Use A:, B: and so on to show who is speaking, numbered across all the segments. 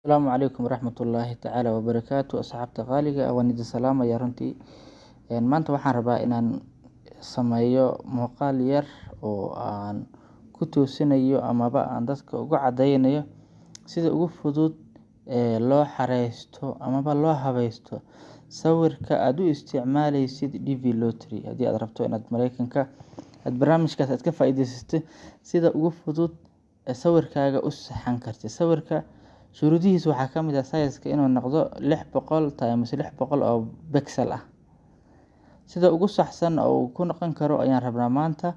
A: Asalaamu calaykum waraxmatullaahi tacaala wabarakaatu asxaabta qaaliga ah waan idin salaamaya runtii. Maanta waxaan rabaa inaan sameeyo muuqaal yar oo aan ku toosinayo amaba aan dadka uga cadeynayo sida ugu fudud ee loo xareysto amaba loo habaysto sawirka aad u isticmaaleysid DV Lottery. Haddii aad rabto inaad Mareykanka barnaamijkaas aad ka faa'iidaysatid, sida ugu fudud ee sawirkaaga u saxan kartid. Sawirka shuruudihiisa waxaa ka mid ah size-ka inuu noqdo 600 times 600 oo pixel ah. Sida ugu saxsan oo uu ku noqon karo ayaan rabnaa maanta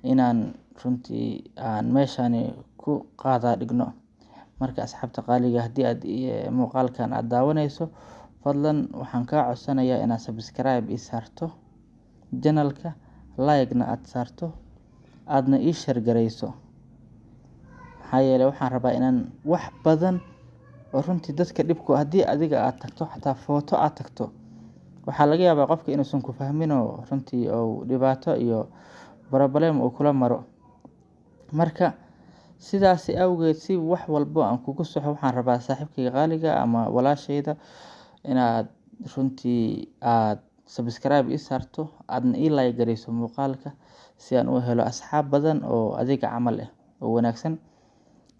A: inaan runtii aan meeshani ku qaada dhigno. Marka asxaabta qaaliga ah, haddii aad muuqaalkan aad daawanayso, fadlan waxaan kaa codsanayaa inaad subscribe ii saarto channel-ka, like-na aad saarto, aadna ii share gareyso. Maxaa yeelay waxaan rabaa inaan wax badan oo runtii dadka dhibku haddii adiga aad tagto xataa photo aad tagto, waxaa laga yaabaa qofka inuusan ku fahmin oo runtii oo dhibaato iyo problem uu kula maro. Marka sidaas awgeed, si wax walbo aan kugu saxo, waxaan rabaa saaxiibkayga qaaliga ama walaashayda inaad runtii aad subscribe ii saarto, aadna ii like gareyso muuqaalka si aan u helo asxaab badan oo adiga camal ah oo wanaagsan.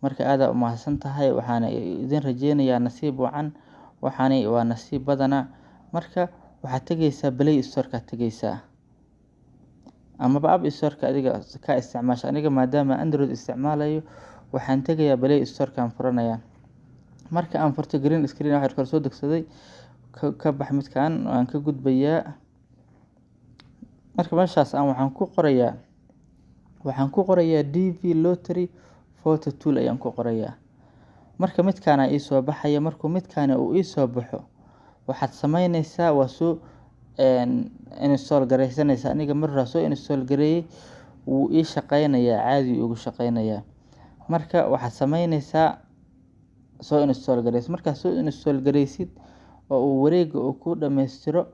A: Marka aad u mahadsan tahay, waxaan idin rajeynayaa nasiib wacan. Waxaani waa nasiib badana. Marka waxaad tagaysaa Play Store-ka tagaysaa amaba App Store-ka adiga ka isticmaasha. Aniga maadaama Android isticmaalayo, waxaan tagayaa Play Store-ka furanaya. Marka aan furto green screen waxa kala soo degsaday ka bax midkaan aan ka gudbayaa. Marka meeshaas waxaan ku qorayaa DV Lottery photo tool ayaan ku qorayaa. Marka midkaan ii soo baxaya, markuu midkaan uu ii soo baxo, waxaad sameynaysaa waa soo install gareysanaysaa. Aniga markaa soo install gareeyay wuu ii shaqeynayaa, caadi ugu shaqeynayaa. Marka waxaad sameynaysaa soo install gareys. Markaa soo install gareysid oo uu wareega uu ku dhameystiro,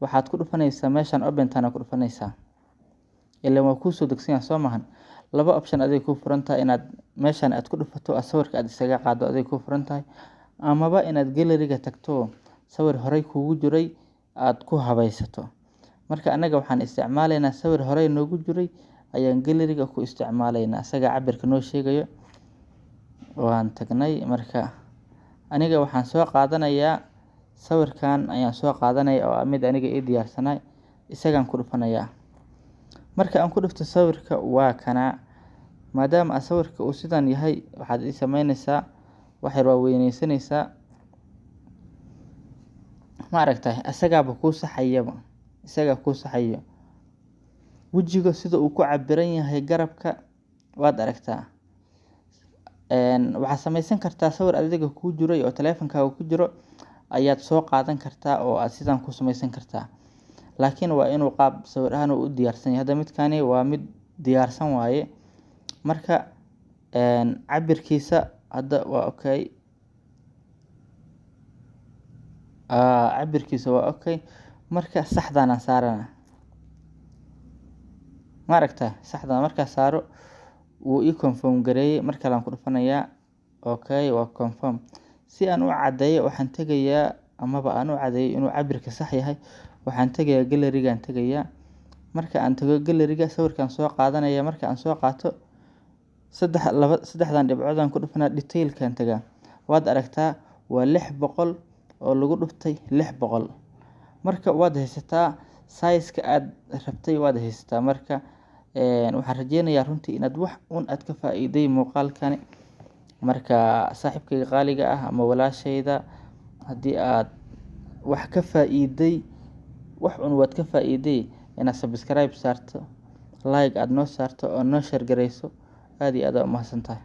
A: waxaad ku dhufanaysaa meeshaan open tana ku dhufanaysaa. Ilaa waa ku soo degsan soo mahan. Laba option aday ku furan tahay inaad meeshaan aad ku dhufato sawirka aad isaga qaado aday ku furan tahay, amaba inaad gallery-ga tagto sawir horey kuugu jiray aad ku habaysato. Marka anaga waxaan isticmaalaynaa sawir horey noogu jiray ayaan gallery-ga ku isticmaalaynaa, asaga cabirka noo sheegayo. Waan tagnay. Marka aniga waxaan soo qaadanayaa sawirkan ayaan soo qaadanaya oo mid aniga ii diyaarsanay, isagaan ku dhufanayaa. Marka aan ku dhufto sawirka waa kana, maadaama sawirka uu sidan yahay, waxaad ii sameynaysaa wax yar waa weynaysanaysaa. Ma aragtay asagaaba ku saxayaba, isaga ku saxayo wajiga sida uu ku cabiran yahay, garabka waad aragtaa. Waxaad sameysan kartaa sawir adiga ku jiray oo taleefankaaga ku jiro ayaad soo qaadan kartaa oo aad sidan ku sameysan kartaa. Laakiin waa inuu qaab sawir ahaan u diyaarsan yahay. Hadda midkaani waa mid diyaarsan waaye. Marka cabirkiisa hadda waa okay. Cabirkiisa waa okay. Marka saxdaan aan saarana. Ma aragtaa saxdaan markaa saaro wuu ii confirm gareeyay. Marka aan ku dhufanayaa okay, waa confirm. Si aan u cadeeyo waxaan tagayaa amaba aan u cadeeyo inuu cabirka sax yahay, waxaan tagayaa gallery-ga aan tagayaa. Marka aan tago gallery-ga, sawirkan soo qaadanaya. Marka aan soo qaato saddexdan dhibcood aan ku dhufanaa, detail-kan tagaa. Waad aragtaa waa 600 oo lagu dhuftay 600. Marka waad haysataa size-ka aad rabtay waad haysataa. Marka waxaan rajeynayaa runtii inaad wax aad ka faa'iiday muuqaalkani. Marka saaxiibkayga qaaliga ah ama walaashayda, haddii aad wax ka faa'iiday, wax waad ka faa'iiday, inaad subscribe saarto, like aad noo saarto oo noo share gareyso. Aad iyo aad u mahadsantahay.